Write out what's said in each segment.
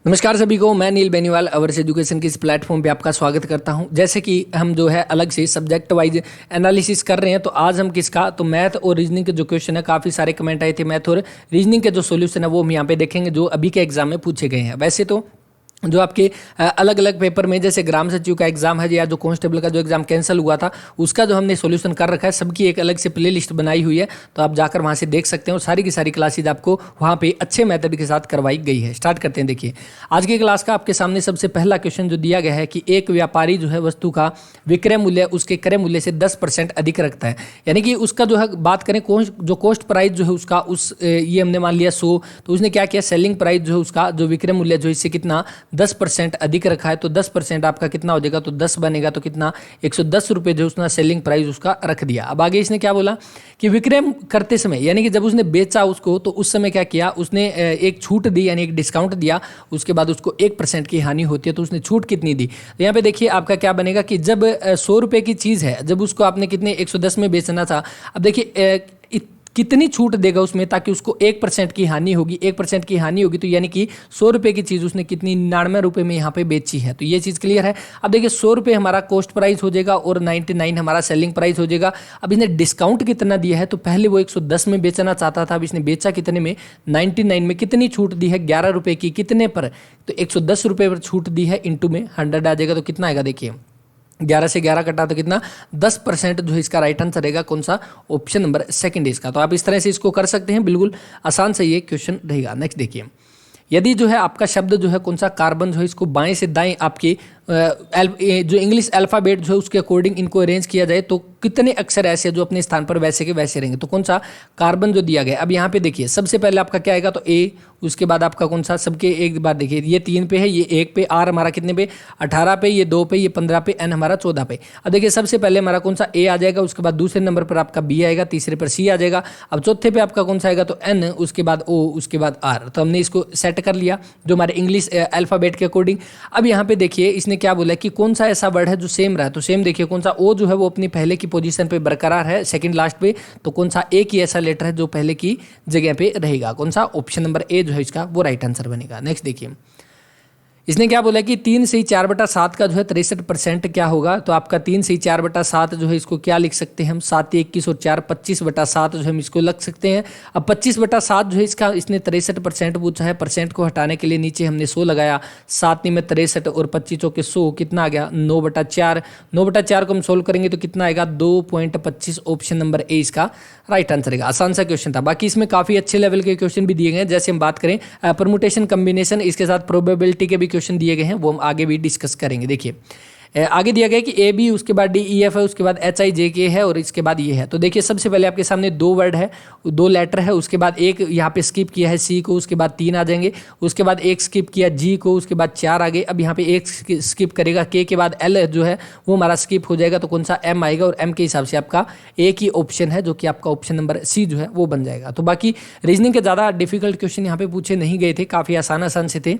नमस्कार सभी को, मैं नील बेनीवाल अवर्स एजुकेशन के इस प्लेटफॉर्म पे आपका स्वागत करता हूं। जैसे कि हम जो है अलग से सब्जेक्ट वाइज एनालिसिस कर रहे हैं, तो आज हम किसका तो मैथ और रीजनिंग के जो क्वेश्चन है, काफ़ी सारे कमेंट आए थे मैथ और रीजनिंग के जो सॉल्यूशन है वो हम यहाँ पे देखेंगे जो अभी के एग्जाम में पूछे गए हैं। वैसे तो जो आपके अलग अलग पेपर में जैसे ग्राम सचिव का एग्जाम है या जो कांस्टेबल का जो एग्जाम कैंसिल हुआ था उसका जो हमने सॉल्यूशन कर रखा है, सबकी एक अलग से प्ले लिस्ट बनाई हुई है, तो आप जाकर वहां से देख सकते हो। सारी की सारी क्लासेज आपको वहां पे अच्छे मेथड के साथ करवाई गई है। स्टार्ट करते हैं। देखिए आज की क्लास का आपके सामने सबसे पहला क्वेश्चन जो दिया गया है कि एक व्यापारी जो है वस्तु का विक्रय मूल्य उसके क्रय मूल्य से 10% अधिक रखता है, यानी कि उसका जो है बात करें जो कॉस्ट प्राइस जो है उसका ये हमने मान लिया 100, तो उसने क्या किया, सेलिंग प्राइस जो है उसका जो विक्रय मूल्य जो इससे कितना 10% अधिक रखा है, तो 10% आपका कितना हो जाएगा, तो 10 बनेगा, तो कितना 110 रुपये जो उसने सेलिंग प्राइस उसका रख दिया। अब आगे इसने क्या बोला कि विक्रय करते समय यानी कि जब उसने बेचा उसको तो उस समय क्या किया, उसने एक छूट दी यानी एक डिस्काउंट दिया, उसके बाद उसको 1% की हानि होती है, तो उसने छूट कितनी दी। तो यहाँ पे देखिए आपका क्या बनेगा कि जब 100 रुपये की चीज़ है, जब उसको आपने कितने 110 में बेचना था, अब देखिए कितनी छूट देगा उसमें ताकि उसको 1% की हानि होगी। 1% की हानि होगी तो यानी कि 100 रुपये की चीज़ उसने कितनी 99 रुपये में यहाँ पे बेची है, तो ये चीज़ क्लियर है। अब देखिए 100 रुपये हमारा कॉस्ट प्राइस हो जाएगा और 99 हमारा सेलिंग प्राइस हो जाएगा। अब इसने डिस्काउंट कितना दिया है, तो पहले वो 110 में बेचना चाहता था, अब इसने बेचा कितने में 99 में। कितनी छूट दी है 11 रुपये की, कितने पर, तो 110 रुपये पर छूट दी है, इंटू में 100 आ जाएगा, तो कितना आएगा देखिए 11 से 11 कटा तो कितना 10% जो है इसका राइट आंसर रहेगा। कौन सा, ऑप्शन नंबर सेकंड इसका। तो आप इस तरह से इसको कर सकते हैं, बिल्कुल आसान से ये क्वेश्चन रहेगा। नेक्स्ट देखिए, यदि जो है आपका शब्द जो है कौन सा कार्बन जो है इसको बाएं से दाएं आपकी जो इंग्लिश अल्फ़ाबेट जो है उसके अकॉर्डिंग इनको अरेंज किया जाए तो कितने अक्षर ऐसे जो अपने स्थान पर वैसे के वैसे रहेंगे, तो कौन सा कार्बन जो दिया गया। अब यहाँ पे देखिए सबसे पहले आपका क्या आएगा, तो ए, उसके बाद आपका कौन सा, सबके एक बार देखिए ये 3 पे है, ये 1 पे, आर हमारा कितने पे 18 पे, ये 2 पे, ये 15 पे, एन हमारा 14 पे। अब देखिए सबसे पहले हमारा कौन सा ए आ जाएगा, उसके बाद दूसरे नंबर पर आपका बी आएगा, तीसरे पर सी आ जाएगा, अब चौथे पे आपका कौन सा आएगा, तो एन, उसके बाद ओ, उसके बाद आर। तो हमने इसको सेट कर लिया जो हमारे इंग्लिश अल्फ़ाबेट के अकॉर्डिंग। अब यहाँ पे देखिए इसने क्या बोला कि कौन सा ऐसा वर्ड है जो सेम रहा है, तो सेम देखिए कौन सा, ओ जो है वो अपनी पहले की पोजीशन पे बरकरार है, सेकंड लास्ट पे, तो कौन सा एक ही ऐसा लेटर है जो पहले की जगह पे रहेगा। कौन सा, ऑप्शन नंबर ए जो है इसका वो राइट आंसर बनेगा। नेक्स्ट देखिए इसने क्या बोला कि 3 से 4/7 का जो है 63% क्या होगा, तो आपका 3 से 4/7 जो है इसको क्या लिख सकते हैं हम, 7 21 और 4 25/7 जो हम इसको लग सकते हैं। अब 25/7 जो है इसका इसने 63% पूछा है, परसेंट को हटाने के लिए नीचे हमने 100 लगाया, 7 में 63 और 25 चौके 100, कितना आ गया 9/4। 9/4 को हम सोल्व करेंगे तो कितना आएगा 2.25, ऑप्शन नंबर ए इसका राइट आंसर है। आसान सा क्वेश्चन था, बाकी इसमें काफी अच्छे लेवल के क्वेश्चन भी दिए गए हैं। जैसे हम बात करें परमुटेशन कॉम्बिनेशन, इसके साथ प्रोबेबिलिटी के भी क्वेश्चन दिए गए हैं, वो हम आगे भी डिस्कस करेंगे। देखिए आगे दिया गया कि ए बी, उसके बाद डी ई एफ है, उसके बाद एच आई जे के है और इसके बाद ये है। तो देखिए सबसे पहले आपके सामने 2 वर्ड है, 2 लेटर है, उसके बाद एक यहाँ पे स्किप किया है सी को, उसके बाद 3 आ जाएंगे, उसके बाद एक स्किप किया जी को, उसके बाद 4 आ गए। अब यहाँ पे एक स्किप करेगा के बाद एल जो है वो हमारा स्किप हो जाएगा, तो कौन सा एम आएगा, और एम के हिसाब से आपका एक ही ऑप्शन है जो कि आपका ऑप्शन नंबर सी जो है वो बन जाएगा। तो बाकी रीजनिंग के ज़्यादा डिफिकल्ट क्वेश्चन यहाँ पे पूछे नहीं गए थे, काफ़ी आसान आसान से थे।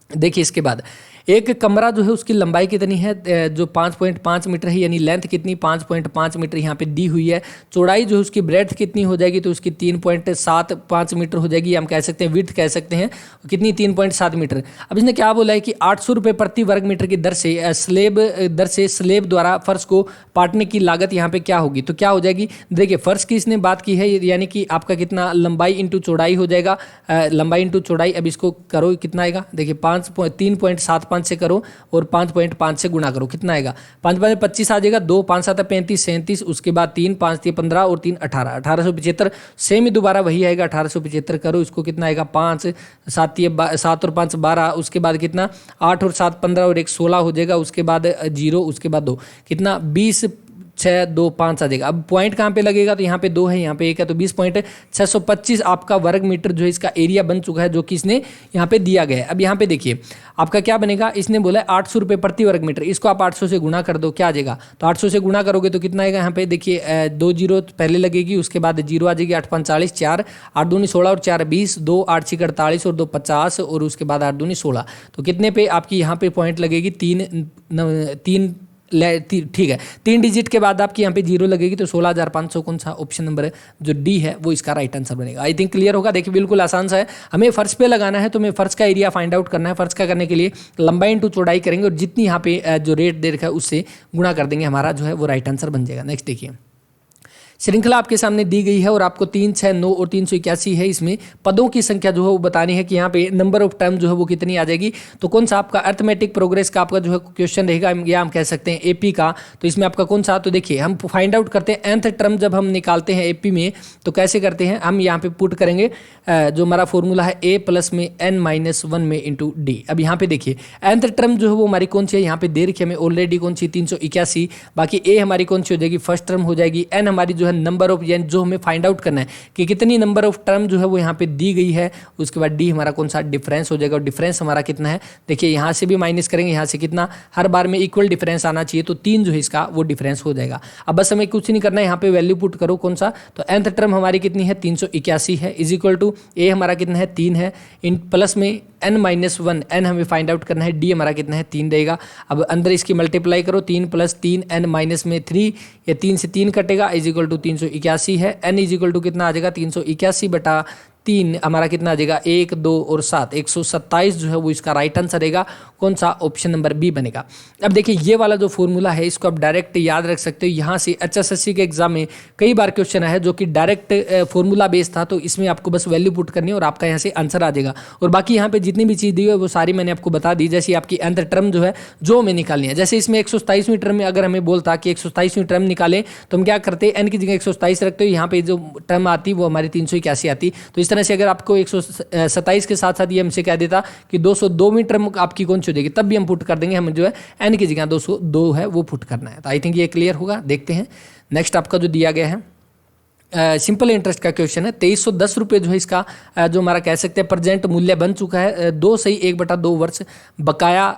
देखिए इसके बाद एक कमरा जो है उसकी लंबाई कितनी है, जो 5.5 मीटर है, यानी लेंथ कितनी 5.5 मीटर यहाँ पे दी हुई है। चौड़ाई जो है उसकी ब्रेड्थ कितनी हो जाएगी, तो उसकी 3.75 मीटर हो जाएगी, हम कह सकते हैं विड्थ कह सकते हैं कितनी 3.7 मीटर। अब इसने क्या बोला है कि 800 रुपये प्रति वर्ग मीटर की दर से स्लेब द्वारा फर्श को पाटने की लागत यहाँ पे क्या होगी, तो क्या हो जाएगी, देखिए फर्श की इसने बात की है, यानी कि आपका कितना लंबाई इंटू चौड़ाई हो जाएगा, लंबाई इंटू चौड़ाई। अब इसको करो कितना आएगा, देखिए 3.75 से करो और 5.5 से गुणा करो, कितना आएगा 5 5 25 आ जाएगा, 2 5 7 35 37, उसके बाद 3 5 3 15 और 3 18, 1875। सेम ही दोबारा वही आएगा 1875 करो, इसको कितना आएगा 5 7 और 5 12, उसके बाद कितना 8 और 7 15 और 1 16 हो जाएगा, उसके बाद 0, उसके बाद 2, कितना 20 6 2 5 आ जाएगा। अब पॉइंट कहाँ पे लगेगा, तो यहाँ पे 2 है, यहाँ पे 1 है, तो 20.625 आपका वर्ग मीटर जो है इसका एरिया बन चुका है, जो कि इसने यहाँ पे दिया गया है। अब यहाँ पे देखिए आपका क्या बनेगा, इसने बोला है 800 रुपये प्रति वर्ग मीटर, इसको आप 800 से गुणा कर दो, क्या आ जाएगा, तो 800 से गुणा करोगे तो कितना आएगा, यहाँ पे देखिए 2 जीरो पहले लगेगी, उसके बाद 0 आ जाएगी, 8 5 40, 4 8 दूनी 16 और 4 20, 2 8 6 48 और 2 50 और उसके बाद 8 दूनी 16, तो कितने पे आपकी यहाँ पे पॉइंट लगेगी 3 ठीक है, 3 डिजिट के बाद आपकी यहाँ पे 0 लगेगी तो 16,500 कौन सा ऑप्शन नंबर जो डी है वो इसका राइट आंसर बनेगा। आई थिंक क्लियर होगा। देखिए बिल्कुल आसान सा है, हमें फर्श पे लगाना है तो हमें फर्श का एरिया फाइंड आउट करना है। फर्श का करने के लिए लंबाई इंटू चौड़ाई करेंगे और जितनी यहाँ पे जो रेट दे रखा है उससे गुणा कर देंगे, हमारा जो है वो राइट आंसर बन जाएगा। नेक्स्ट देखिए, श्रृंखला आपके सामने दी गई है और आपको 3, 6, 9 और 381 है, इसमें पदों की संख्या जो है वो बतानी है कि यहाँ पे नंबर ऑफ टर्म जो है वो कितनी आ जाएगी। तो कौन सा आपका अर्थमेटिक प्रोग्रेस का आपका जो है क्वेश्चन रहेगा, या हम कह सकते हैं एपी का। तो इसमें आपका कौन सा, तो देखिए हम फाइंड आउट करते हैं nth टर्म जब हम निकालते हैं एपी में तो कैसे करते हैं, हम यहाँ पे पुट करेंगे जो हमारा फॉर्मूला है a प्लस में n-1 में इंटू डी। अब यहाँ पे देखिए nth टर्म जो है वो हमारी कौन सी है, यहाँ पे दे रखी है हमें ऑलरेडी कौन सी 381, बाकी a हमारी कौन सी हो जाएगी, फर्स्ट टर्म हो जाएगी, n हमारी जो है नंबर ऑफ, यानी जो हमें फाइंड आउट करना है कि कितनी नंबर ऑफ टर्म जो है वो यहाँ पे दी गई है। उसके बाद डी हमारा कौन सा, डिफरेंस हो जाएगा। और डिफरेंस हमारा कितना है, देखिए यहाँ से भी माइनस करेंगे, यहाँ से कितना, हर बार में इक्वल डिफरेंस आना चाहिए, तो 3 जो है इसका वो डिफरेंस हो जाएगा। अब बस हमें कुछ नहीं करना है, यहाँ पे वैल्यू पुट करो कौन सा, तो nth टर्म हमारी कितनी है 381 है, इज इक्वल टू ए हमारा कितना है 3 है, इन प्लस में n-1, n हमें फाइंड आउट करना है, डी हमारा कितना है 3 रहेगा। अब अंदर इसकी मल्टीप्लाई करो, 3 + 3 n माइनस में 3, या 3 से 3 कटेगा, इज इक्वल टू 381 है। n इज इक्वल टू कितना आ जाएगा 381/3 हमारा कितना आ जाएगा 1, 2 और 7, 127 जो है वो इसका राइट आंसर रहेगा। कौन सा, ऑप्शन नंबर बी बनेगा। अब देखिए ये वाला जो फॉर्मूला है इसको आप डायरेक्ट याद रख सकते हो। यहाँ से HSSC के एग्जाम में कई बार क्वेश्चन है जो कि डायरेक्ट फॉर्मूला बेस्ड था, तो इसमें आपको बस वैल्यू पुट करनी है और आपका यहाँ से आंसर आ जाएगा। और बाकी यहाँ पे जितनी भी चीज़ दी है वो सारी मैंने आपको बता दी। जैसे आपकी nth टर्म जो है जो हमें निकालनी है, जैसे इसमें 127वीं टर्म में अगर हमें बोलता कि 127वीं टर्म निकालें तो हम क्या करते हैं, n की जगह 127 रखते हो, यहाँ पे जो टर्म आती वो हमारी 381 आती। तो इस तरह से अगर आपको 127 के साथ साथ ये हमसे कह देता कि 202वीं टर्म आपकी कौन सी हो जाएगी, तब भी हम पुट कर देंगे, हम जो है n की जगह 202 है वो पुट करना है। तो आई थिंक ये क्लियर होगा। देखते हैं नेक्स्ट आपका जो दिया गया है सिंपल इंटरेस्ट का क्वेश्चन है। 2310 रुपये जो है इसका जो हमारा कह सकते हैं प्रेजेंट मूल्य बन चुका है। 2 सही 1/2 वर्ष बकाया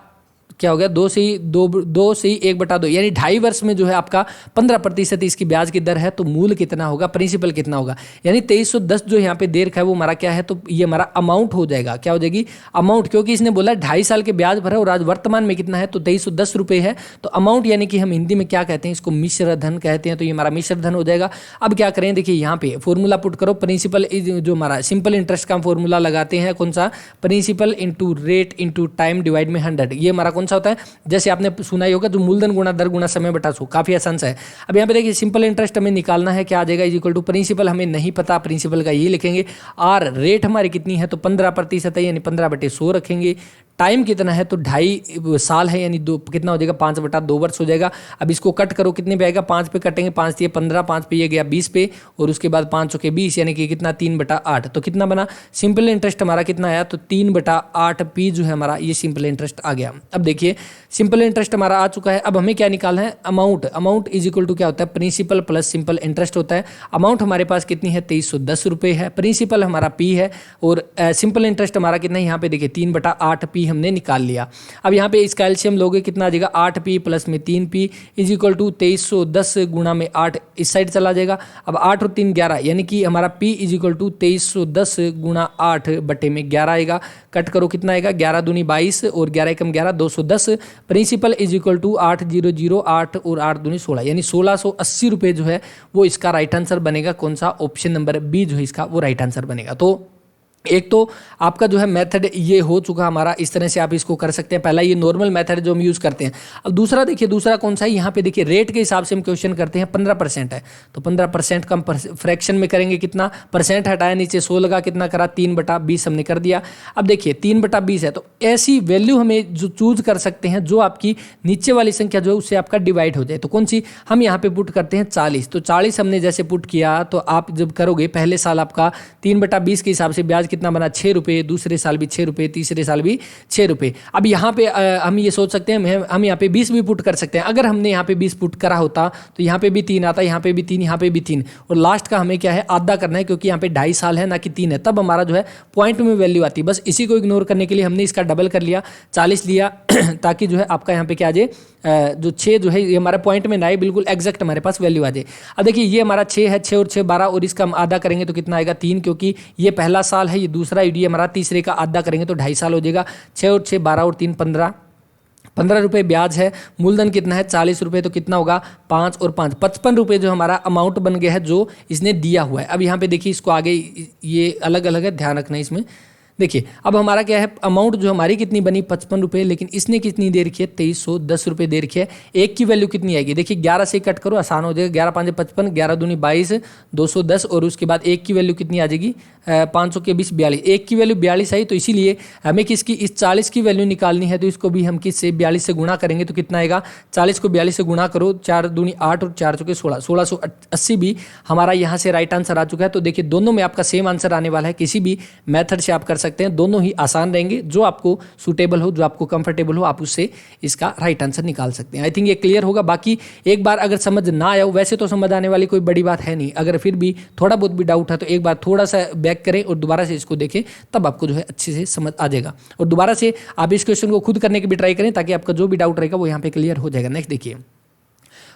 क्या हो गया, 2 सही 1/2 यानी 2.5 वर्ष में जो है आपका 15% इसकी ब्याज की दर है। तो मूल कितना होगा, प्रिंसिपल कितना होगा, यानी 2310 जो यहाँ पे दे रखा है वो हमारा क्या है, तो ये हमारा अमाउंट हो जाएगा। क्या हो जाएगी, अमाउंट, क्योंकि इसने बोला 2.5 साल के ब्याज भरा और आज वर्तमान में कितना है तो 2310 रुपये है। तो अमाउंट यानी कि हम हिंदी में क्या कहते हैं, इसको मिश्र धन कहते हैं, तो ये हमारा मिश्र धन हो जाएगा। अब क्या करें, देखिए यहाँ पे फॉर्मूला पुट करो, प्रिंसिपल जो हमारा सिंपल इंटरेस्ट का फॉर्मूला लगाते हैं, कौन सा, principal into rate into time divide में 100। ये हमारा कौन सा होता है, जैसे आपने सुना ही होगा जो मूलधन गुणा दर गुणा समय बटा 100, काफी आसान सा है। अब यहाँ पे देखिए सिंपल इंटरेस्ट हमें निकालना है, क्या आ जाएगा, इज इक्वल टू प्रिंसिपल हमें नहीं पता, प्रिंसिपल का ये लिखेंगे, आर रेट हमारी कितनी है तो 15% है, यानी 15/100 रखेंगे। टाइम कितना है तो 2.5 साल है, यानी कितना हो जाएगा 5/2 वर्ष हो जाएगा। अब इसको कट करो, कितने पे आएगा, 5 पे कटेंगे, 5 दिए 15, 5 पे ये गया 20 पे, और उसके बाद 5 के 20 यानी कि कितना 3/8। तो कितना बना, सिंपल इंटरेस्ट हमारा कितना आया तो 3/8 पी जो है हमारा ये सिंपल इंटरेस्ट आ गया। अब देखिए सिंपल इंटरेस्ट हमारा आ चुका है। अब हमें क्या निकालना है, amount. Amount is equal to क्या होता है, प्रिंसिपल प्लस सिंपल इंटरेस्ट होता है। अमाउंट हमारे पास कितनी है 2310 रुपये है, प्रिंसिपल हमारा पी है, और सिंपल इंटरेस्ट हमारा कितना है, यहाँ पे देखिए 3/8 पी हमने निकाल लिया। अब यहाँ पे इस कैल्शियम लोगे कितना आ जाएगा 8p प्लस में 3p इज इक्वल टू 2310 गुणा में 8 इस साइड चला जाएगा। अब 8 और 3 11 यानी कि हमारा p इज इक्वल टू 2310 गुणा 8/11 आएगा। कट करो कितना आएगा, 11 दूनी 22 और 11 एकम 11 210। प्रिंसिपल इज इक्वल टू 8008 और 8 दूनी 16 यानी 1680 रुपये जो है वो इसका राइट आंसर बनेगा। कौन सा, ऑप्शन नंबर बी जो है इसका वो राइट आंसर बनेगा। तो एक तो आपका जो है मेथड ये हो चुका हमारा, इस तरह से आप इसको कर सकते हैं। पहला ये नॉर्मल मेथड जो हम यूज़ करते हैं। अब दूसरा देखिए, दूसरा कौन सा है, यहाँ पे देखिए रेट के हिसाब से हम क्वेश्चन करते हैं। 15% है तो 15% का हम फ्रैक्शन में करेंगे, कितना परसेंट हटाया, नीचे 100 लगा, कितना करा 3/20 हमने कर दिया। अब देखिए 3/20 है तो ऐसी वैल्यू हमें जो चूज कर सकते हैं जो आपकी नीचे वाली संख्या जो है उससे आपका डिवाइड हो जाए। तो कौन सी, हम यहाँ पे पुट करते हैं 40। तो 40 हमने जैसे पुट किया तो आप जब करोगे पहले साल आपका 3/20 के हिसाब से ब्याज कितना बना 6 रुपये, दूसरे साल भी 6 रुपये, तीसरे साल भी 6 रुपये। अब यहाँ पे हम ये सोच सकते हैं हम यहाँ पे 20 भी पुट कर सकते हैं। अगर हमने यहाँ पे 20 पुट करा होता तो यहाँ पे भी 3 आता, यहाँ पे भी 3, यहाँ पे भी 3, और लास्ट का हमें क्या है आधा करना है, क्योंकि यहाँ पे 2.5 साल है ना कि 3 है, तब हमारा जो है पॉइंट में वैल्यू आती है। बस इसी को इग्नोर करने के लिए हमने इसका डबल कर लिया, 40 लिया ताकि जो है आपका यहाँ पे क्या आ जाए, जो 6 जो है ये हमारे पॉइंट में ना आए, बिल्कुल एग्जैक्ट हमारे पास वैल्यू आ जाए। अब देखिए ये हमारा 6 है, 6 और 6 12, और इसका हम आधा करेंगे तो कितना आएगा 3, क्योंकि ये पहला साल है, ये दूसरा ये हमारा तीसरे का आधा करेंगे तो 2.5 साल हो जाएगा। 6 और 6 12 और 3 15, 15 रुपये ब्याज है, मूलधन कितना है 40 रुपये, तो कितना होगा 5 और 5 55 रुपये जो हमारा अमाउंट बन गया है जो इसने दिया हुआ है। अब यहाँ पे देखिए इसको आगे ये अलग अलग है, ध्यान रखना इसमें। देखिए अब हमारा क्या है, अमाउंट जो हमारी कितनी बनी 55 रुपये, लेकिन इसने कितनी दे रखी है 2310 रुपये दे रखी है। एक की वैल्यू कितनी आएगी, देखिए 11 से कट करो आसान हो जाएगा, 11 5 55, 11 दूनी 22, 210, और उसके बाद एक की वैल्यू कितनी आ जाएगी 500 के 20 42, एक की वैल्यू 42 आई, तो इसीलिए हमें किसकी इस 40 की वैल्यू निकालनी है, तो इसको भी हम किससे 42 से गुणा करेंगे, तो कितना आएगा 40 को 42 से गुणा करो, 4 दूनी 8 और 4 चौके 16, 1680 भी हमारा यहाँ से राइट आंसर आ चुका है। तो देखिए दोनों में आपका सेम आंसर आने वाला है, किसी भी मेथड से आप कर सकते हैं, दोनों ही आसान रहेंगे, जो आपको सूटेबल हो, जो आपको कंफर्टेबल हो, आप उससे इसका राइट आंसर निकाल सकते हैं। आई थिंक ये क्लियर होगा। बाकी एक बार अगर समझ ना आया हो, वैसे तो समझ आने वाली कोई बड़ी बात है नहीं, अगर फिर भी थोड़ा बहुत भी डाउट है तो एक बार थोड़ा सा बैक करें और दोबारा से इसको देखें, तब आपको जो है अच्छे से समझ आ जाएगा। और दोबारा से आप इस क्वेश्चन को खुद करने की भी ट्राई करें, ताकि आपका जो भी डाउट रहेगा वो यहाँ पे क्लियर हो जाएगा। नेक्स्ट देखिए,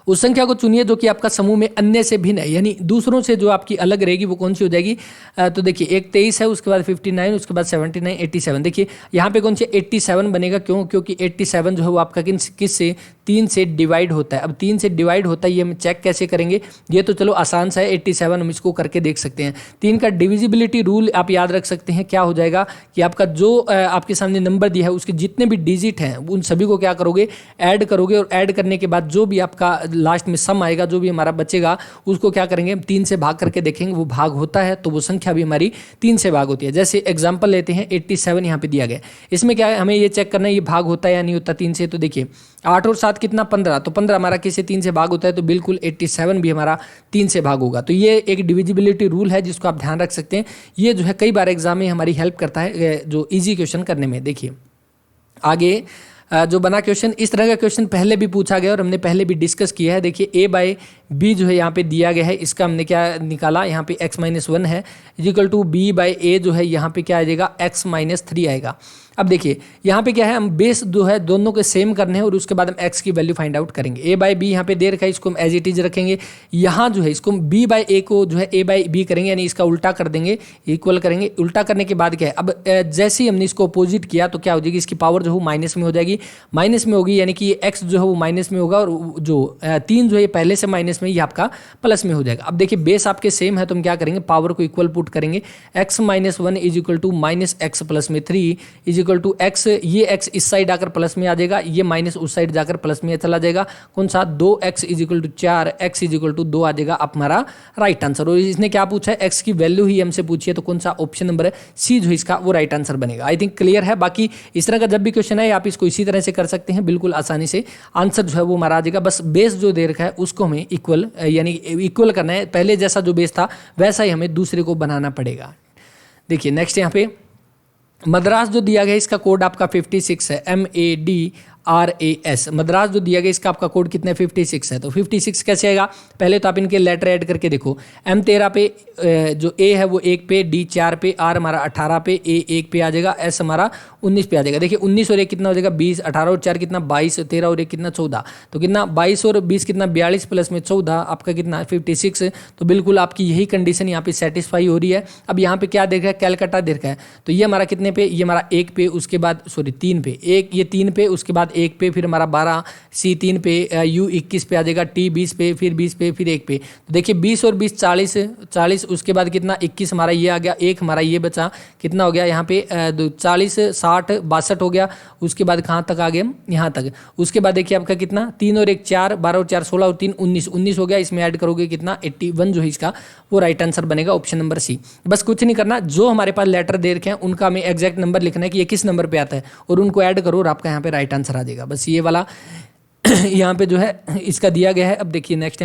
उस संख्या को चुनिए जो कि आपका समूह में अन्य से भिन्न है, यानी दूसरों से जो आपकी अलग रहेगी वो कौन सी हो जाएगी। तो देखिए एक 23 है, उसके बाद 59, उसके बाद 79, 87। देखिए यहाँ पे कौन सी 87 बनेगा, क्यों, क्योंकि 87 जो है वो आपका किस से 3 से डिवाइड होता है। अब 3 से डिवाइड होता है, ये हम चेक कैसे करेंगे, ये तो चलो आसान सा है, 87 हम इसको करके देख सकते हैं। 3 का डिविजिबिलिटी रूल आप याद रख सकते हैं, क्या हो जाएगा कि आपका जो आपके सामने नंबर दिया है उसके जितने भी डिजिट हैं उन सभी को क्या करोगे, ऐड करोगे, और ऐड करने के बाद जो भी आपका लास्ट में सम आएगा, जो भी हमारा बचेगा उसको क्या करेंगे 3 से भाग करके देखेंगे, वो भाग होता है तो वो संख्या भी हमारी 3 से भाग होती है। जैसे एग्जांपल लेते हैं 87 यहाँ पे दिया गया, इसमें क्या है हमें ये चेक करना है ये भाग होता है या नहीं होता 3 से। तो देखिए 8 और 7 कितना 15, तो 15 हमारा किससे 3 से भाग होता है, तो बिल्कुल 87 भी हमारा 3 से भाग होगा। तो ये एक डिविजिबिलिटी रूल है जिसको आप ध्यान रख सकते हैं, ये जो है कई बार एग्जाम में हमारी हेल्प करता है जो ईजी क्वेश्चन करने में। देखिए आगे जो बना क्वेश्चन, इस तरह का क्वेश्चन पहले भी पूछा गया और हमने पहले भी डिस्कस किया है। देखिए a बाई बी जो है यहाँ पे दिया गया है, इसका हमने क्या निकाला, यहाँ पे x-1 है इक्वल टू b बाई ए जो है यहाँ पे क्या आ जाएगा x-3 आएगा। अब देखिए यहाँ पे क्या है, हम बेस जो है दोनों के सेम करने हैं और उसके बाद हम x की वैल्यू फाइंड आउट करेंगे। a बाई बी यहाँ पे दे रखा है, इसको हम एज इट इज रखेंगे। यहाँ जो है इसको हम b बाई ए को जो है a बाई बी करेंगे, यानी इसका उल्टा कर देंगे, इक्वल करेंगे। उल्टा करने के बाद क्या है, अब जैसे ही हमने इसको अपोजिट किया तो क्या हो जाएगी, इसकी पावर जो है माइनस में हो जाएगी, माइनस में होगी, यानी कि ये x जो है वो माइनस में होगा, और जो 3 जो है पहले से माइनस में, ये आपका प्लस में हो जाएगा। अब देखिए बेस आपके सेम है तो हम क्या करेंगे, पावर को इक्वल पुट करेंगे, x-1 is equal to minus x plus में 3 इज इक्वल टू x, ये x इस साइड आकर प्लस में आ जाएगा, ये माइनस उस साइड जाकर प्लस में चला जाएगा। कौन सा 2x is equal to 4, x is equal to 2 आ जाएगा आप हमारा राइट आंसर। और इसने क्या पूछा है, x की वैल्यू ही हमसे पूछी है, तो कौन सा ऑप्शन नंबर है सी जो इसका वो राइट आंसर बनेगा। आई थिंक क्लियर है। बाकी इस तरह का जब भी क्वेश्चन है आप इसको इसी तरह से कर सकते हैं, बिल्कुल आसानी से आंसर जो है वो हमारा आ जाएगा। बस बेस जो दे रखा है उसको हमें इक्वल यानी इक्वल करना है, पहले जैसा जो बेस था वैसा ही हमें दूसरे को बनाना पड़ेगा। देखिए नेक्स्ट यहाँ पे मद्रास जो दिया गया इसका कोड आपका 56 है, MADRAS। मद्रास जो दिया गया इसका आपका कोड कितना है 56 है। तो 56 कैसे आएगा, पहले तो आप इनके लेटर ऐड करके देखो। M 13 पे जो A है वो 1 पे, D 4 पे, R हमारा 18 पे, A 1 पे आ जाएगा, S हमारा 19 पे आ जाएगा। देखिए 19 और 1 कितना हो जाएगा 20, 18 और 4 कितना 22, 13 और 1 कितना 14, तो कितना 22 और 20 कितना 42 प्लस में 14 आपका कितना 56। तो बिल्कुल आपकी यही कंडीशन यहाँ पे सेटिस्फाई हो रही है। अब यहाँ पे क्या देख रहा है, कैलकाटा देख रहा है, तो ये हमारा कितने पे, ये हमारा 1 पे, उसके बाद 3 पे, एक ये 3 पे, उसके बाद 1 पे, फिर हमारा 12, C 3 पे, U 21 पे आ जाएगा, T 20 पे, फिर 20 पे, फिर 1 पे। तो देखिए 20 और 20 40, उसके बाद कितना 21 हमारा ये आ गया, एक हमारा ये बचा, कितना हो गया यहाँ पे 40, 60, 62 हो गया। उसके बाद कहाँ तक आ गए हम, यहाँ तक। उसके बाद देखिए आपका कितना 3 और 1 4, 12 और 4 16 और 3 19 हो गया। इसमें ऐड करोगे कितना 81 जो है इसका वो राइट आंसर बनेगा, ऑप्शन नंबर सी। बस कुछ नहीं करना, जो हमारे पास लेटर दे रखे हैं उनका हमें एग्जैक्ट नंबर लिखना है कि ये किस नंबर पे आता है और उनको ऐड करो और आपका यहाँ पे राइट आंसर आ जाएगा। बस ये वाला यहाँ पे जो है इसका दिया गया है। अब देखिए नेक्स्ट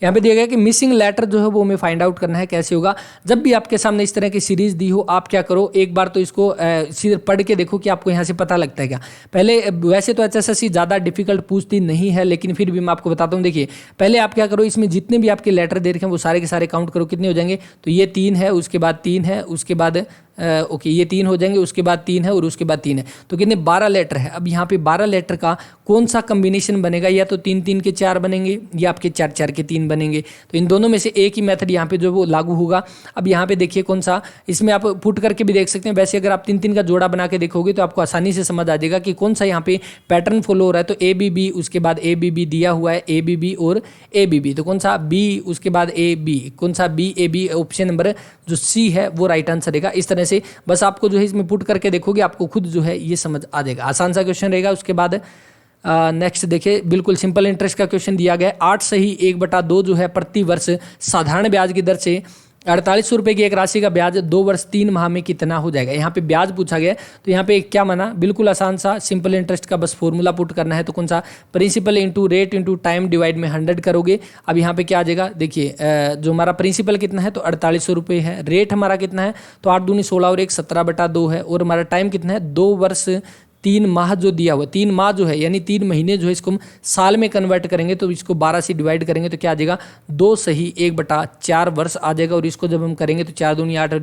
यहाँ पे दिया गया कि मिसिंग लेटर जो है वो हमें फाइंड आउट करना है। कैसे होगा, जब भी आपके सामने इस तरह की सीरीज दी हो आप क्या करो, एक बार तो इसको सीधे पढ़ के देखो कि आपको यहाँ से पता लगता है क्या। पहले वैसे तो HSSC ज़्यादा डिफिकल्ट पूछती नहीं है, लेकिन फिर भी मैं आपको बताता हूँ। देखिए पहले आप क्या करो, इसमें जितने भी आपके लेटर दे रखे हैं वो सारे के सारे काउंट करो, कितने हो जाएंगे। तो ये 3 है, उसके बाद 3 है, उसके बाद ओके ये 3 हो जाएंगे, उसके बाद 3 है और उसके बाद 3 है, तो कितने 12 लेटर है। अब यहाँ पे 12 लेटर का कौन सा कम्बिनेशन बनेगा, या तो 3 3 के 4 बनेंगे या आपके 4 4 के 3 बनेंगे। तो इन दोनों में से एक ही मेथड यहाँ पे जो वो लागू होगा। अब यहाँ पे देखिए कौन सा, इसमें आप पुट करके भी देख सकते हैं। वैसे अगर आप 3 3 का जोड़ा बना के देखोगे तो आपको आसानी से समझ आ जाएगा कि कौन सा यहाँ पे पैटर्न फॉलो हो रहा है। तो ABB, उसके बाद ABB दिया हुआ है, ABB और ABB, तो कौन सा B, उसके बाद AB, कौन सा BAB, ऑप्शन नंबर जो C है वो राइट आंसर रहेगा। इस तरह से बस आपको जो है इसमें पुट करके देखोगे आपको खुद जो है ये समझ आ जाएगा। आसान सा क्वेश्चन रहेगा। उसके बाद नेक्स्ट देखिए, बिल्कुल सिंपल इंटरेस्ट का क्वेश्चन दिया गया है। 8 सही 1/2 जो है प्रति वर्ष साधारण ब्याज की दर से 4800 रुपये की एक राशि का ब्याज 2 वर्ष 3 माह में कितना हो जाएगा। यहाँ पे ब्याज पूछा गया है, तो यहाँ पे क्या माना, बिल्कुल आसान सा सिंपल इंटरेस्ट का बस फॉर्मूला पुट करना है। तो कौन सा, principal into rate into time divide में 100 करोगे। अब यहाँ पे क्या आ जाएगा, देखिए जो हमारा प्रिंसिपल कितना है तो 4800 रुपये है, रेट हमारा कितना है तो 8 दूनी 16 और 1 17/2 है, और हमारा टाइम कितना है 2 वर्ष 3 माह जो दिया हुआ, 3 माह जो है यानी 3 महीने जो है, इसको हम साल में कन्वर्ट करेंगे तो इसको 12 से डिवाइड करेंगे तो क्या आ जाएगा 2 सही 1/4 वर्ष आ जाएगा। और इसको जब हम करेंगे तो 4 दूनी 8 और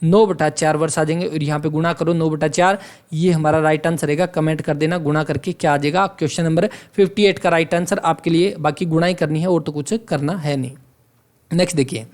9/4 वर्ष आ जाएंगे। और यहाँ पे गुणा करो 9/4, ये हमारा राइट आंसर रहेगा। कमेंट कर देना गुणा करके क्या आ जाएगा। क्वेश्चन नंबर 58 का राइट आंसर आपके लिए, बाकी गुणा ही करनी है और तो कुछ करना है नहीं। नेक्स्ट देखिए,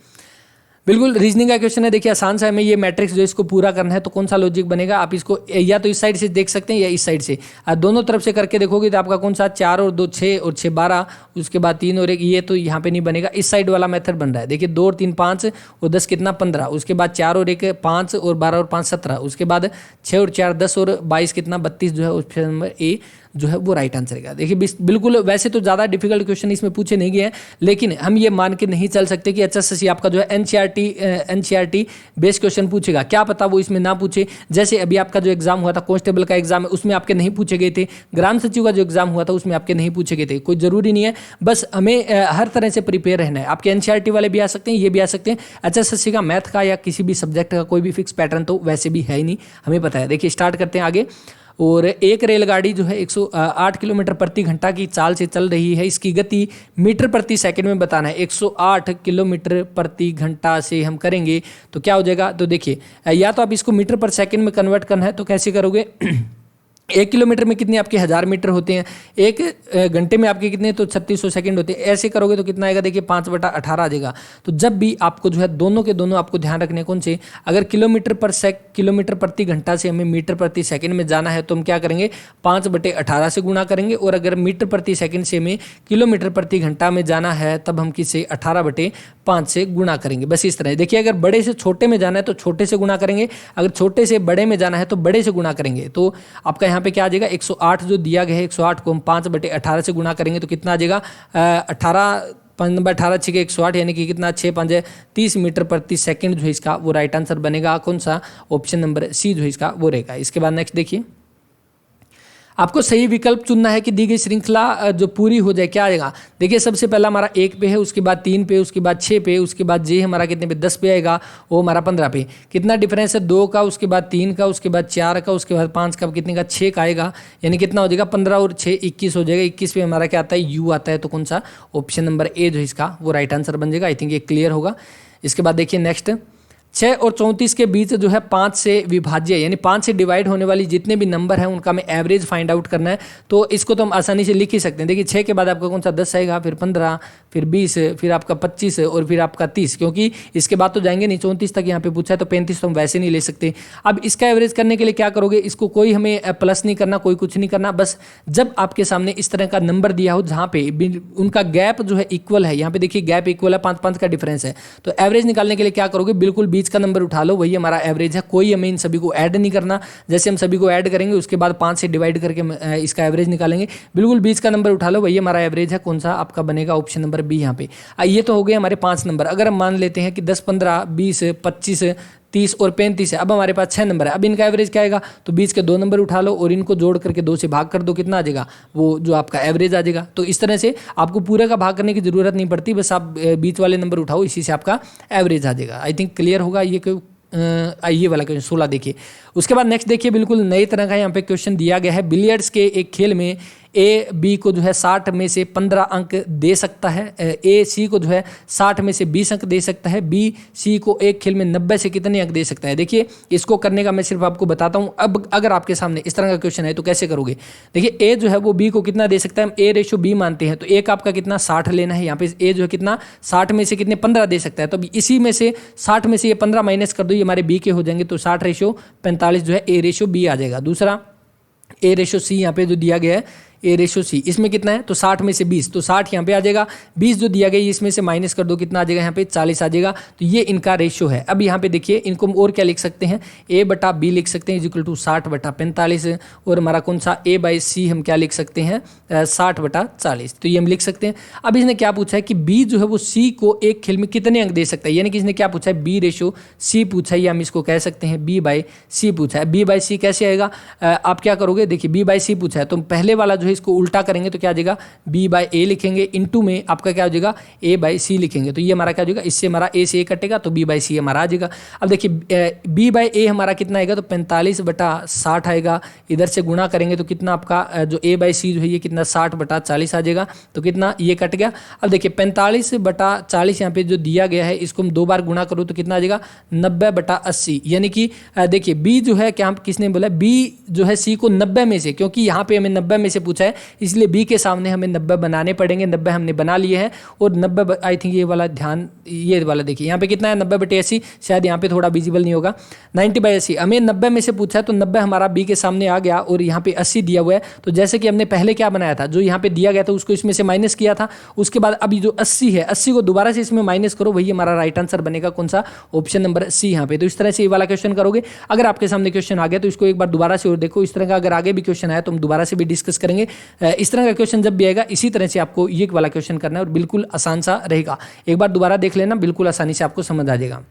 बिल्कुल रीजनिंग का क्वेश्चन है। देखिए आसान सा है, हमें ये मैट्रिक्स जो इसको पूरा करना है तो कौन सा लॉजिक बनेगा। आप इसको या तो इस साइड से देख सकते हैं या इस साइड से, दोनों तरफ से करके देखोगे तो आपका कौन सा 4 और 2 6 और 6 12, उसके बाद 3 और 1, ये तो यहाँ पे नहीं बनेगा। इस साइड वाला मेथड बन रहा है। देखिए 2 और 3 5 और 10 कितना 15, उसके बाद 4 और 1 5 और 12 और 5 17, उसके बाद 6 और 4 10 और 22 कितना 32 जो है ऑप्शन नंबर ए जो है वो राइट आंसर रहेगा। देखिए बिल्कुल वैसे तो ज़्यादा डिफिकल्ट क्वेश्चन इसमें पूछे नहीं गए हैं, लेकिन हम ये मान के नहीं चल सकते कि HSSC आपका जो है NCERT बेस्ड क्वेश्चन पूछेगा। क्या पता वो इसमें ना पूछे। जैसे अभी आपका जो एग्जाम हुआ था कांस्टेबल का एग्जाम है, उसमें आपके नहीं पूछे गए थे। ग्राम सचिव का जो एग्जाम हुआ था उसमें आपके नहीं पूछे गए थे। कोई जरूरी नहीं है, बस हमें हर तरह से प्रिपेयर रहना है। आपके NCERT वाले भी आ सकते हैं, ये भी आ सकते हैं। HSSC का मैथ का या किसी भी सब्जेक्ट का कोई भी फिक्स पैटर्न तो वैसे भी है ही नहीं, हमें पता है। देखिए स्टार्ट करते हैं आगे। और एक रेलगाड़ी जो है 108 किलोमीटर प्रति घंटा की चाल से चल रही है। इसकी गति मीटर प्रति सेकंड में बताना है। 108 किलोमीटर प्रति घंटा से हम करेंगे तो क्या हो जाएगा। तो देखिए या तो आप इसको मीटर पर सेकंड में कन्वर्ट करना है तो कैसे करोगे 1 किलोमीटर में कितने आपके 1000 मीटर होते हैं, 1 घंटे में आपके कितने तो 3600 सेकंड होते हैं। ऐसे करोगे तो कितना आएगा, देखिए 5/18 आ जाएगा। तो जब भी आपको जो है दोनों के दोनों आपको ध्यान रखने कौन से, अगर किलोमीटर प्रति घंटा से हमें मीटर प्रति सेकंड में जाना है तो हम क्या करेंगे 5/18 से गुणा करेंगे। और अगर मीटर प्रति सेकंड से हमें किलोमीटर प्रति घंटा में जाना है तब हम किसे 18/5 से गुणा करेंगे। बस इस तरह। देखिए अगर बड़े से छोटे में जाना है तो छोटे से गुणा करेंगे, अगर छोटे से बड़े में जाना है तो बड़े से गुणा करेंगे। तो आपका यहाँ पे क्या आ जाएगा 108 जो दिया गया है, 108 को हम 5/18 से गुणा करेंगे तो कितना आ जाएगा 5/18 6 के 108 यानी कि कितना 6 5 30 मीटर प्रति सेकंड जो है इसका वो राइट आंसर बनेगा। कौन सा, ऑप्शन नंबर सी जो है इसका वो रहेगा। इसके बाद नेक्स्ट देखिए, आपको सही विकल्प चुनना है कि दी गई श्रृंखला जो पूरी हो जाए क्या आएगा। देखिए सबसे पहला हमारा 1 पे है, उसके बाद 3 पे, उसके बाद 6 पे, उसके बाद जे हमारा कितने पे 10 पे आएगा, वो हमारा 15 पे। कितना डिफरेंस है 2 का, उसके बाद 3 का, उसके बाद 4 का, उसके बाद 5 का, कितने का 6 का आएगा। यानी कितना हो जाएगा 15 और 6 21 हो जाएगा। 21 पे हमारा क्या आता है यू आता है। तो कौन सा, ऑप्शन नंबर ए जो है इसका वो राइट आंसर बन जाएगा। आई थिंक ये क्लियर होगा। इसके बाद देखिए नेक्स्ट, 6 और 34 के बीच जो है 5 से विभाज्य यानी 5 से डिवाइड होने वाली जितने भी नंबर हैं उनका हमें एवरेज फाइंड आउट करना है। तो इसको तो हम आसानी से लिख ही सकते हैं। देखिए 6 के बाद आपका कौन सा 10 आएगा, फिर 15, फिर 20, फिर आपका 25 और फिर आपका 30, क्योंकि इसके बाद तो जाएंगे नहीं। 34 तक यहाँ पे पूछा है तो 35 तो हम वैसे नहीं ले सकते। अब इसका एवरेज करने के लिए क्या करोगे, इसको कोई हमें प्लस नहीं करना, कोई कुछ नहीं करना। बस जब आपके सामने इस तरह का नंबर दिया हो जहाँ पे उनका गैप जो है इक्वल है, यहाँ पे देखिए गैप इक्वल है, 5 का डिफरेंस है, तो एवरेज निकालने के लिए क्या करोगे, बिल्कुल बीच का नंबर उठा लो, वही हमारा एवरेज है। कोई हमें इन सभी को ऐड नहीं करना। जैसे हम सभी को ऐड करेंगे उसके बाद 5 से डिवाइड करके इसका एवरेज निकालेंगे। बिल्कुल बीच का नंबर उठा लो, वही हमारा एवरेज है। कौन सा आपका बनेगा, ऑप्शन नंबर बी। यहाँ पे ये तो हो गए हमारे 5 नंबर। अगर हम मान लेते हैं कि 10 15 20 25 30 और 35 है, अब हमारे पास 6 नंबर है। अब इनका एवरेज क्या आएगा, तो बीच के 2 नंबर उठा लो और इनको जोड़ करके 2 से भाग कर दो, कितना आ जाएगा, वो जो आपका एवरेज आ जाएगा। तो इस तरह से आपको पूरे का भाग करने की जरूरत नहीं पड़ती, बस आप बीच वाले नंबर उठाओ, इसी से आपका एवरेज आ जाएगा। आई थिंक क्लियर होगा ये वाला क्वेश्चन 16 देखिए। उसके बाद नेक्स्ट देखिए, बिल्कुल नई तरह का यहाँ पे क्वेश्चन दिया गया है। बिलियर्ड्स के एक खेल में ए बी को जो है 60 में से 15 अंक दे सकता है, ए सी को जो है 60 में से 20 अंक दे सकता है, बी सी को एक खेल में 90 से कितने अंक दे सकता है। देखिए इसको करने का मैं सिर्फ आपको बताता हूं। अब अगर आपके सामने इस तरह का क्वेश्चन है तो कैसे करोगे। देखिए ए जो है वो बी को कितना दे सकता है, हम ए रेशो बी मानते हैं, तो एक आपका कितना 60 लेना है। यहाँ पे ए जो है कितना 60 में से कितने 15 दे सकता है, तो इसी में से 60 में से ये 15 माइनस कर दो, ये हमारे बी के हो जाएंगे, तो 60:45 जो है ए रेशो बी आ जाएगा। दूसरा ए रेशो सी यहाँ पे जो दिया गया है ए रेशो सी, इसमें कितना है तो 60 में से 20, तो 60 यहाँ पे आ जाएगा, 20 जो दिया गया इसमें से माइनस कर दो, कितना आ जाएगा यहाँ पे 40 आ जाएगा। तो ये इनका रेशो है। अब यहाँ पे देखिए इनको और क्या लिख सकते हैं, ए बटा बी लिख सकते हैं इक्वल टू 60/45, और हमारा कौन सा ए बाई सी हम क्या लिख सकते हैं 60/40, तो ये हम लिख सकते हैं। अब इसने क्या पूछा है कि बी जो है वो सी को एक खेल में कितने अंक दे सकता है, यानी कि इसने क्या पूछा है बी रेशो सी पूछा है, या हम इसको कह सकते हैं बी बाई सी पूछा है। बी बाई सी कैसे आएगा, आप क्या करोगे, देखिए बी बाई सी पूछा है तो पहले वाला जो है इसको उल्टा करेंगे तो क्या आ जाएगा बी बाई ए लिखेंगे, इनटू में आपका क्या हो जाएगा ए बाई सी लिखेंगे, तो ये हमारा क्या हो जाएगा, इससे हमारा ए से ए कटेगा तो बी बाई सी हमारा आ जाएगा। अब देखिए बी बाई ए हमारा कितना आएगा तो 45/60 आएगा, इधर से गुणा करेंगे तो कितना आपका जो ए बाई सी जो है ये कितना 60/40 आ जाएगा, तो कितना ये कट गया। अब देखिए 45/40 यहाँ पे जो दिया गया है इसको हम 2 बार गुणा करो तो कितना आ जाएगा 90/80, यानी कि देखिए बी जो है क्या किसने बोला बी जो है सी को 90 में से, क्योंकि यहाँ पे हमें 90 में से पूछा है इसलिए बी के सामने हमें 90 बनाने पड़ेंगे, 90 हमने बना लिए हैं, और 90 आई थिंक ये वाला ध्यान ये वाला देखिए यहाँ पे कितना है 90/80, शायद यहाँ पे थोड़ा विजिबल नहीं होगा, 90/80 हमें 90 में से पूछा है तो 90 हमारा बी के सामने आ गया, और यहाँ पे 80 दिया हुआ है, तो जैसे कि हमने पहले क्या बनाया था जो यहाँ पे दिया गया था उसको इसमें से माइनस किया था, उसके बाद अभी जो 80 है 80 को दोबारा से इसमें माइनस करो, वही हमारा राइट आंसर बनेगा कौन सा ऑप्शन नंबर सी यहाँ पे। तो इस तरह से ये वाला क्वेश्चन करोगे। अगर आपके सामने क्वेश्चन आ गया तो इसको एक बार दोबारा से और देखो, इस तरह का अगर आगे भी क्वेश्चन आया तो हम दोबारा से भी डिस्कस करेंगे। इस तरह का क्वेश्चन जब भी आएगा इसी तरह से आपको ये वाला क्वेश्चन करना है और बिल्कुल आसान सा रहेगा, एक बार दोबारा देख लेना, बिल्कुल आसानी से आपको समझ आ जाएगा।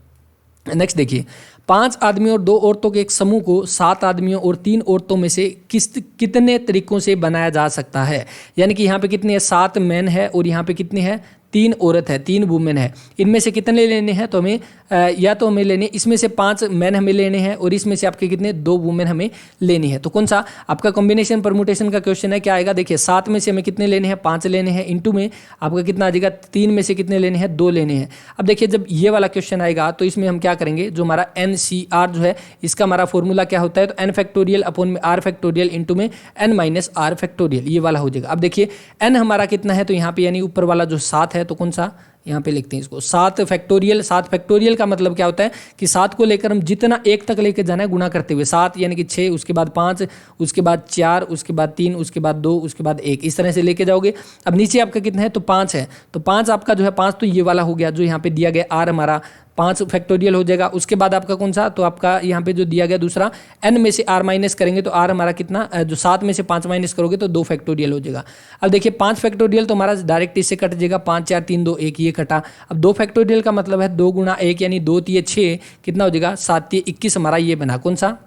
नेक्स्ट देखिए, 5 आदमियों और 2 औरतों के एक समूह को 7 आदमियों और 3 औरतों में से कितने तरीकों से बनाया जा सकता है, यानी कि यहाँ पे कितने 7 मैन है और यहाँ पे कितने हैं 3 औरत है, 3 वुमेन है, इनमें से कितने लेने हैं तो हमें या तो हमें लेने इसमें से 5 मैन हमें लेने हैं और इसमें से आपके कितने 2 वुमेन हमें लेनी है। तो कौन सा आपका कॉम्बिनेशन परमुटेशन का क्वेश्चन है, क्या आएगा देखिए 7 में से हमें कितने लेने हैं 5 लेने हैं, इनटू में आपका कितना आ जाएगा 3 में से कितने लेने हैं 2 लेने हैं। अब देखिए जब ये वाला क्वेश्चन आएगा तो इसमें हम क्या करेंगे, जो हमारा NCR जो है इसका हमारा फॉर्मूला क्या होता है तो n फैक्टोरियल अपॉन में r फैक्टोरियल इंटू में n माइनस r फैक्टोरियल, ये वाला हो जाएगा। अब देखिए n हमारा कितना है तो यहाँ पे यानी ऊपर वाला जो 7 है तो कौन सा यहाँ पे लिखते हैं इसको 7 फैक्टोरियल। 7 फैक्टोरियल का मतलब क्या होता है कि 7 को लेकर हम जितना 1 तक लेकर जाना है गुना करते हुए 7 यानी कि 6, उसके बाद 5, उसके बाद 4, उसके बाद 3, उसके बाद 2, उसके बाद 1, इस तरह से लेके जाओगे। अब नीचे आपका कितना है तो 5 है, तो 5 आपका जो है 5 तो ये वाला हो गया जो यहाँ पे दिया गया r हमारा 5 फैक्टोरियल हो जाएगा। उसके बाद आपका कौन सा तो आपका यहाँ पे जो दिया गया दूसरा n में से r माइनस करेंगे तो r हमारा कितना जो 7 में से 5 माइनस करोगे तो 2 फैक्टोरियल हो जाएगा। अब देखिए 5 फैक्टोरियल तो हमारा डायरेक्ट इससे कट जाएगा, 5 4 3 2 1 ये कटा। अब 2 फैक्टोरियल का मतलब है 2 गुणा 1 यानी 2 3 6 कितना हो जाएगा 7 3 21 हमारा ये बना, कौन सा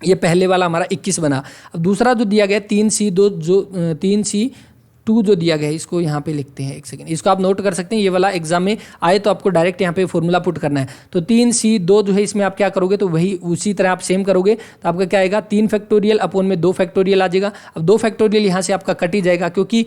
ये पहले वाला हमारा 21 बना। अब दूसरा जो दिया गया 3C2 जो 3C2 जो दिया गया है इसको यहाँ पे लिखते हैं, एक सेकंड इसको आप नोट कर सकते हैं, ये वाला एग्जाम में आए तो आपको डायरेक्ट यहाँ पे फॉर्मूला पुट करना है। तो 3C2 जो है इसमें आप क्या करोगे तो वही उसी तरह आप सेम करोगे तो आपका क्या आएगा 3 फैक्टोरियल अपॉन में 2 फैक्टोरियल आ जाएगा। अब 2 फैक्टोरियल यहाँ से आपका कट ही जाएगा क्योंकि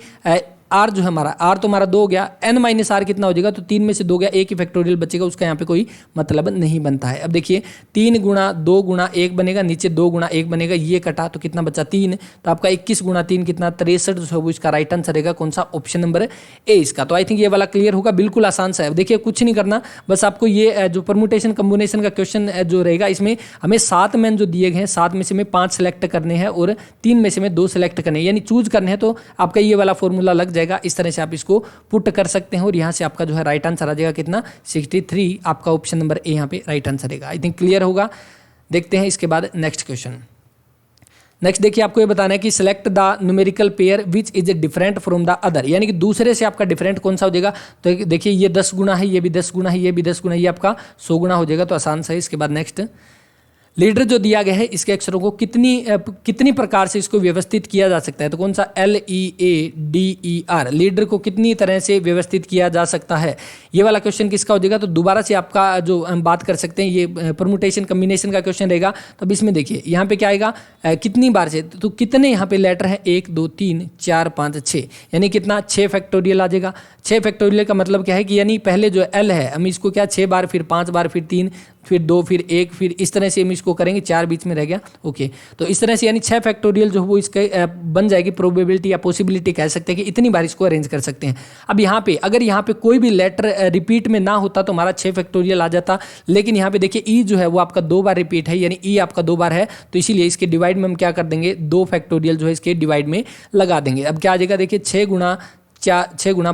आर जो है हमारा आर तो हमारा 2 हो गया, n माइनस आर कितना हो जाएगा तो 3 में से 2 गया, एक ही फैक्टोरियल बचेगा, उसका यहाँ पे कोई मतलब नहीं बनता है। अब देखिए 3 गुणा 2 गुणा 1 बनेगा, नीचे 2 गुणा 1 बनेगा, ये कटा तो कितना बचा 3, तो आपका 21 गुणा 3 कितना 63 जो है वो इसका राइट आंसर रहेगा कौन सा ऑप्शन नंबर ए इसका। तो आई थिंक ये वाला क्लियर होगा, बिल्कुल आसान सा है। देखिए कुछ नहीं करना, बस आपको ये जो परमुटेशन कम्बिनेशन का क्वेश्चन जो रहेगा इसमें हमें 7 मैन जो दिए गए हैं 7 में से हमें 5 सेलेक्ट करने हैं और 3 में से हमें 2 सेलेक्ट करने हैं, यानी चूज करने हैं, तो आपका ये वाला फॉर्मूला लग जाएगा। इस तरह से आप इसको पुट कर सकते हैं और यहां से आपका जो है राइट आंसर आ जाएगा कितना 63, आपका ऑप्शन नंबर ए यहां पे राइट आंसर रहेगा। आई थिंक क्लियर होगा। देखते हैं इसके बाद नेक्स्ट क्वेश्चन। नेक्स्ट देखिए आपको ये बताना है कि select the numerical pair which is different from the other, यानी कि दूसरे से आपका डिफरेंट कौन सा हो जाएगा। तो देखिए ये 10 गुना है, ये भी 10 गुना है, ये भी 10 गुना, ये आपका 100 गुना हो जाएगा, तो आसान सा है। इसके बाद नेक्स्ट लीडर जो दिया गया है इसके अक्षरों को कितनी प्रकार से इसको व्यवस्थित किया जा सकता है, तो कौन सा LEADER, लीडर को कितनी तरह से व्यवस्थित किया जा सकता है, ये वाला क्वेश्चन किसका हो जाएगा। तो दोबारा से आपका जो हम बात कर सकते हैं ये परमुटेशन कम्बिनेशन का क्वेश्चन रहेगा। तो अब इसमें देखिए यहाँ पे क्या आएगा, कितनी बार से, तो कितने यहाँ पे लेटर हैं, 1 2 3 4 5 6, यानी कितना 6 फैक्टोरियल आ जाएगा। 6 फैक्टोरियल का मतलब क्या है कि यानी पहले जो L है हम इसको क्या 6 बार, फिर 5 बार, फिर 3, फिर 2, फिर 1, फिर इस तरह से हम इसको करेंगे, 4 बीच में रह गया। ओके, तो इस तरह से यानी 6 फैक्टोरियल जो वो इसके बन जाएगी, प्रोबेबिलिटी या पॉसिबिलिटी कह सकते हैं कि इतनी बार इसको अरेंज कर सकते हैं। अब यहाँ पे अगर यहाँ पे कोई भी लेटर रिपीट में ना होता तो हमारा 6 फैक्टोरियल आ जाता, लेकिन यहाँ पे देखिए ई जो है वो आपका 2 बार रिपीट है, यानी ई आपका 2 बार है, तो इसीलिए इसके डिवाइड में हम क्या कर देंगे, 2 फैक्टोरियल जो है इसके डिवाइड में लगा देंगे। अब क्या आ जाएगा, देखिए 6 गुणा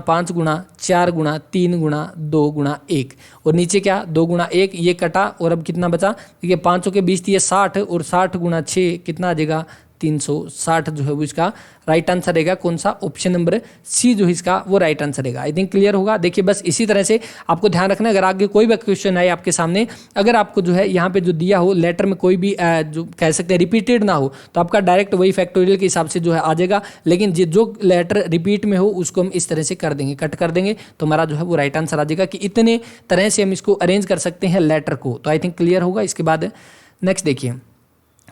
5 गुणा 4 गुणा 3 गुणा 2 गुणा 1, और नीचे क्या 2 गुणा 1, ये कटा, और अब कितना बचा, देखिए 5 के 20 ये 60, और 60 गुणा 6 कितना आ जाएगा 360, जो है वो इसका राइट आंसर रहेगा। कौन सा, ऑप्शन नंबर सी जो है इसका वो राइट आंसर रहेगा। आई थिंक क्लियर होगा। देखिए बस इसी तरह से आपको ध्यान रखना, अगर आगे कोई भी क्वेश्चन आए आपके सामने, अगर आपको जो है यहाँ पे जो दिया हो लेटर में कोई भी जो कह सकते हैं रिपीटेड ना हो, तो आपका डायरेक्ट वही फैक्टोरियल के हिसाब से जो है आ जाएगा, लेकिन जो लेटर रिपीट में हो उसको हम इस तरह से कर देंगे, कट कर देंगे, तो हमारा जो है वो राइट आंसर आ जाएगा कि इतने तरह से हम इसको अरेंज कर सकते हैं लेटर को। तो आई थिंक क्लियर होगा। इसके बाद नेक्स्ट देखिए,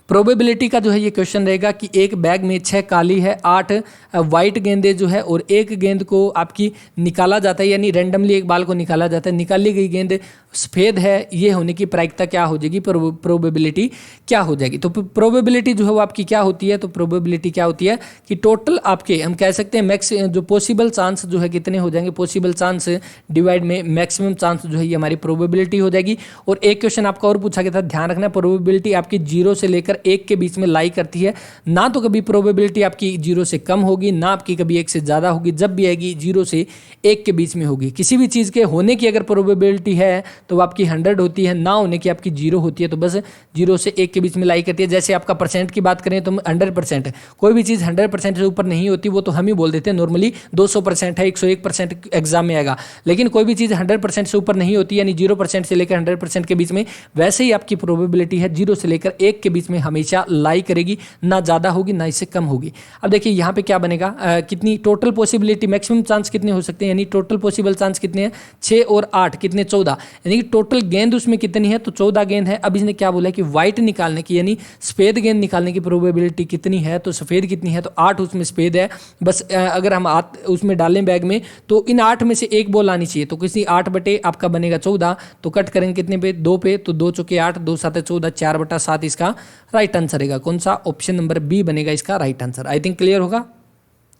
प्रोबेबिलिटी का जो है ये क्वेश्चन रहेगा कि एक बैग में 6 काली है, 8 वाइट गेंदे जो है, और एक गेंद को आपकी निकाला जाता है, यानी रैंडमली एक बाल को निकाला जाता है, निकाली गई गेंद सफ़ेद है, ये होने की प्रायिकता क्या हो जाएगी, प्रोबेबिलिटी क्या हो जाएगी। तो प्रोबेबिलिटी जो है वो आपकी क्या होती है, तो प्रोबेबिलिटी क्या होती है कि टोटल आपके हम कह सकते हैं मैक्स जो पॉसिबल चांस जो है कितने हो जाएंगे, पॉसिबल चांस डिवाइड में मैक्सिमम चांस जो है ये हमारी प्रोबेबिलिटी हो जाएगी। और एक क्वेश्चन आपका और पूछा गया था, ध्यान रखना, प्रोबेबिलिटी आपकी 0 से लेकर 1 के बीच में लाई करती है, ना तो कभी प्रोबेबिलिटी आपकी 0 से कम होगी, ना आपकी कभी 1 से ज़्यादा होगी, जब भी आएगी 0 से 1 के बीच में होगी। किसी भी चीज़ के होने की अगर प्रोबेबिलिटी है तो वो आपकी 100 होती है, ना होने की आपकी 0 होती है, तो बस 0 से 1 के बीच में लाई करती है। जैसे आपका परसेंट की बात करें तो 100%, कोई भी चीज़ 100% से ऊपर नहीं होती, वो तो हम ही बोल देते हैं नॉर्मली 200% है, 101% एग्जाम में आएगा, लेकिन कोई भी चीज़ 100% से ऊपर नहीं होती, यानी 0% से लेकर 100% के बीच में, वैसे ही आपकी प्रोबेबिलिटी है 0 से लेकर 1 के बीच में हमेशा लाई करेगी, ना ज़्यादा होगी ना इससे कम होगी। अब देखिए यहाँ पे क्या बनेगा, कितनी टोटल पॉसिबिलिटी, मैक्सिमम चांस कितने हो सकते हैं, यानी टोटल पॉसिबल चांस कितने हैं, 6 और 8 कितने 14, यानी कि टोटल गेंद उसमें कितनी है, तो 14 गेंद है। अब इसने क्या बोला कि व्हाइट निकालने की, यानी सफ़ेद गेंद निकालने की प्रोबेबिलिटी कितनी है, तो सफ़ेद कितनी है, तो 8 उसमें सफ़ेद है। बस अगर हम उसमें डालें बैग में, तो इन 8 में से एक बॉल आनी चाहिए, तो किसी 8 बटे आपका बनेगा 14, तो कट करेंगे कितने पे, 2 पे, तो 2 चौके 8, 2 7 14, 4/7 इसका राइट आंसर रहेगा। कौन सा, ऑप्शन नंबर बी बनेगा इसका right answer. I think clear होगा,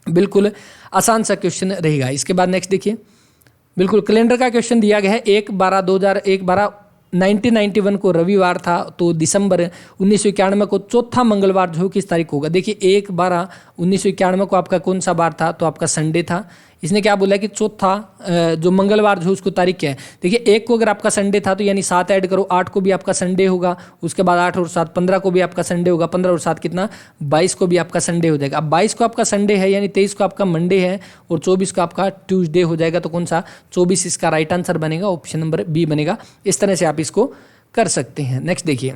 बिल्कुल आसान सा क्वेश्चन रहेगा। इसके बाद नेक्स्ट देखिए, बिल्कुल कैलेंडर का क्वेश्चन दिया गया है, 1/12/1991 को रविवार था, तो दिसंबर 1991 को चौथा मंगलवार जो किस तारीख होगा। देखिए 1/12/1991 को आपका कौन सा बार था, तो आपका संडे था। इसने क्या बोला कि चौथा जो मंगलवार जो उसको तारीख क्या है, देखिए 1 को अगर आपका संडे था तो यानी 7 ऐड करो, 8 को भी आपका संडे होगा, उसके बाद 8 और 7 15 को भी आपका संडे होगा, 15 और 7 कितना 22 को भी आपका संडे हो जाएगा। अब 22 को आपका संडे है, यानी 23 को आपका मंडे है, और 24 को आपका ट्यूसडे हो जाएगा, तो कौन सा 24 इसका राइट आंसर बनेगा, ऑप्शन नंबर बी बनेगा। इस तरह से आप इसको कर सकते हैं। नेक्स्ट देखिए,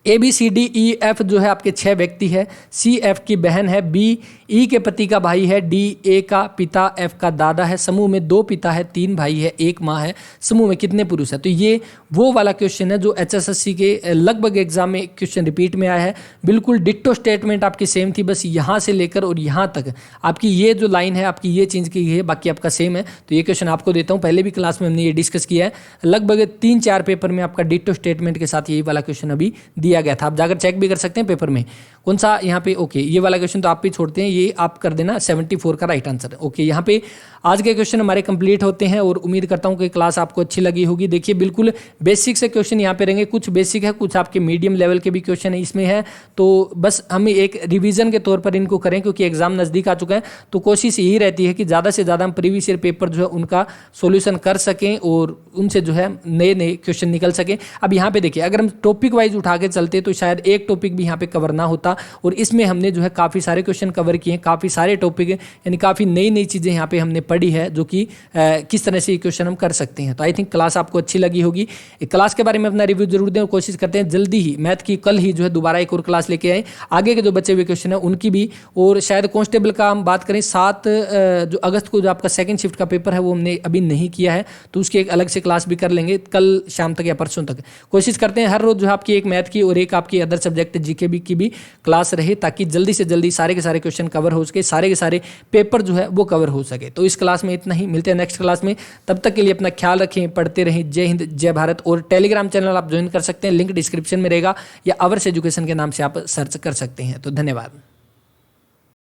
ABCDEF जो है आपके 6 व्यक्ति है, CF की बहन है, BE के पति का भाई है, DA का पिता, F का दादा है, समूह में 2 पिता है, 3 भाई है, 1 माँ है, समूह में कितने पुरुष है। तो ये वो वाला क्वेश्चन है जो HSSC के लगभग एग्जाम में क्वेश्चन रिपीट में आया है। बिल्कुल डिट्टो स्टेटमेंट आपकी सेम थी, बस यहाँ से लेकर और यहाँ तक आपकी ये जो लाइन है आपकी ये चेंज की है, बाकी आपका सेम है। तो ये क्वेश्चन आपको देता हूँ, पहले भी क्लास में हमने ये डिस्कस किया है, लगभग 3-4 पेपर में आपका डिट्टो स्टेटमेंट के साथ यही वाला क्वेश्चन अभी दिया गया था। आप जाकर चेक भी कर सकते हैं पेपर में कौन सा यहाँ पे। ओके, ये वाला क्वेश्चन तो आप भी छोड़ते हैं, ये आप कर देना 74 का राइट आंसर। ओके, यहाँ पे आज के क्वेश्चन हमारे कंप्लीट होते हैं, और उम्मीद करता हूँ कि क्लास आपको अच्छी लगी होगी। देखिए बिल्कुल बेसिक से क्वेश्चन यहाँ पे रहेंगे, कुछ बेसिक है, कुछ आपके मीडियम लेवल के भी क्वेश्चन है इसमें है, तो बस हम एक रिवीजन के तौर पर इनको करें, क्योंकि एग्जाम नज़दीक आ चुका है। तो कोशिश यही रहती है कि ज़्यादा से ज़्यादा हम प्रीवियस ईयर पेपर जो है उनका सोल्यूशन कर सकें, और उनसे जो है नए नए क्वेश्चन निकल सकें। अब यहाँ पे देखिए, अगर हम टॉपिक वाइज उठा के चलते तो शायद एक टॉपिक भी यहाँ पे कवर ना होता, और इसमें हमने जो है काफ़ी सारे क्वेश्चन कवर किए हैं, काफ़ी सारे टॉपिक यानी काफ़ी नई नई चीज़ें यहाँ पे हमने पढ़ी है, जो कि किस तरह से ये क्वेश्चन हम कर सकते हैं। तो आई थिंक क्लास आपको अच्छी लगी होगी। क्लास के बारे में अपना रिव्यू जरूर दें और कोशिश करते हैं जल्दी ही मैथ की कल ही जो है दोबारा एक और क्लास लेके आए, आगे के जो बचे हुए क्वेश्चन है उनकी भी। और शायद कांस्टेबल का हम बात करें 7 जो अगस्त को जो आपका सेकंड शिफ्ट का पेपर है वो हमने अभी नहीं किया है, तो उसकी एक अलग से क्लास भी कर लेंगे कल शाम तक या परसों तक। कोशिश करते हैं हर रोज जो है आपकी एक मैथ की और एक आपकी अदर सब्जेक्ट जीके की भी क्लास रहे, ताकि जल्दी से जल्दी सारे के सारे क्वेश्चन कवर हो सके, सारे के सारे पेपर जो है वो कवर हो सके। तो इस क्लास में इतना ही, मिलते हैं नेक्स्ट क्लास में। तब तक के लिए अपना ख्याल रखें, पढ़ते रहें। जय हिंद, जय भारत। और टेलीग्राम चैनल आप ज्वाइन कर सकते हैं, लिंक डिस्क्रिप्शन में रहेगा, या अवर्स एजुकेशन के नाम से आप सर्च कर सकते हैं। तो धन्यवाद।